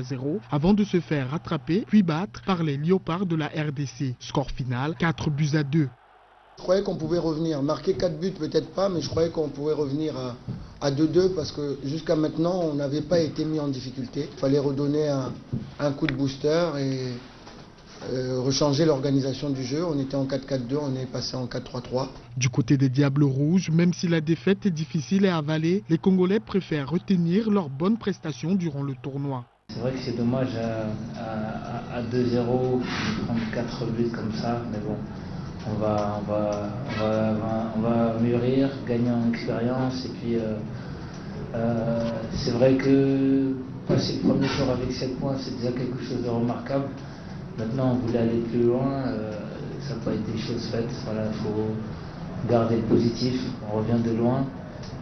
0 avant de se faire rattraper puis battre par les Léopards de la RDC. Score final 4-2. Je croyais qu'on pouvait revenir, marquer 4 buts peut-être pas, mais je croyais qu'on pouvait revenir à 2-2 parce que jusqu'à maintenant on n'avait pas été mis en difficulté. Il fallait redonner un coup de booster et rechanger l'organisation du jeu. On était en 4-4-2, on est passé en 4-3-3. Du côté des Diables Rouges, même si la défaite est difficile à avaler, les Congolais préfèrent retenir leurs bonnes prestations durant le tournoi. C'est vrai que c'est dommage à 2-0 prendre 4 buts comme ça, mais bon. On va mûrir, gagner en expérience et puis c'est vrai que passer le premier tour avec 7 points c'est déjà quelque chose de remarquable. Maintenant on voulait aller plus loin, ça n'a pas été chose faite. Voilà, il faut garder le positif, on revient de loin.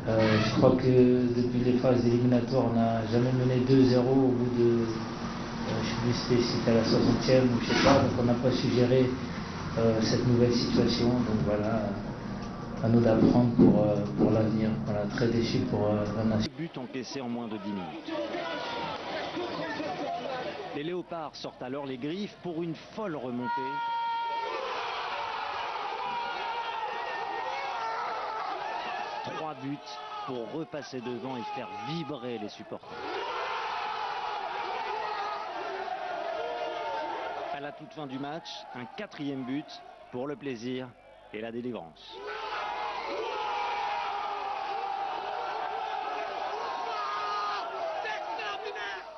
Je crois que depuis les phases éliminatoires on n'a jamais mené 2-0 au bout de, je sais plus si c'était à la 60e ou je sais pas, donc on n'a pas su gérer cette nouvelle situation, donc voilà, à nous d'apprendre pour l'avenir. Voilà, très déçu pour la nation. But encaissé en moins de 10 minutes. Les Léopards sortent alors les griffes pour une folle remontée. Trois buts pour repasser devant et faire vibrer les supporters. À la toute fin du match, un 4e but pour le plaisir et la délivrance.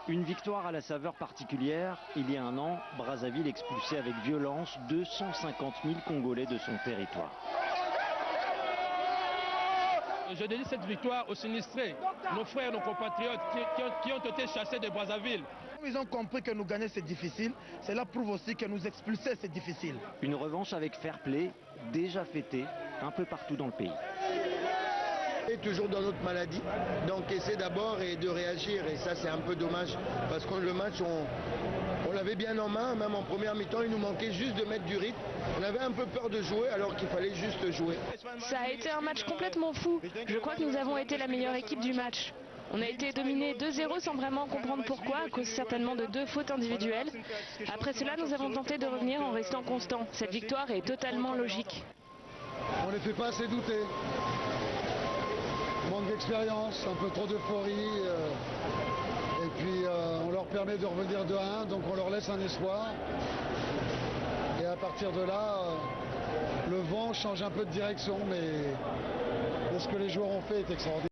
Une victoire à la saveur particulière. Il y a un an, Brazzaville expulsait avec violence 250 000 Congolais de son territoire. Je dédie cette victoire aux sinistrés, nos frères, nos compatriotes qui ont été chassés de Brazzaville. Ils ont compris que nous gagner c'est difficile, cela prouve aussi que nous expulser c'est difficile. Une revanche avec fair play, déjà fêtée un peu partout dans le pays. Et toujours dans notre maladie, d'encaisser d'abord et de réagir, et ça c'est un peu dommage parce que le match on l'avait bien en main, même en première mi-temps il nous manquait juste de mettre du rythme. On avait un peu peur de jouer alors qu'il fallait juste jouer. Ça a été un match complètement fou, je crois que nous avons été la meilleure équipe du match. On a été dominé 2-0 sans vraiment comprendre pourquoi, à cause certainement de 2 fautes individuelles. Après cela, nous avons tenté de revenir en restant constants. Cette victoire est totalement logique. On ne les fait pas assez douter. Manque d'expérience, un peu trop d'euphorie. Et puis on leur permet de revenir de 1, donc on leur laisse un espoir. Et à partir de là, le vent change un peu de direction, mais ce que les joueurs ont fait est extraordinaire.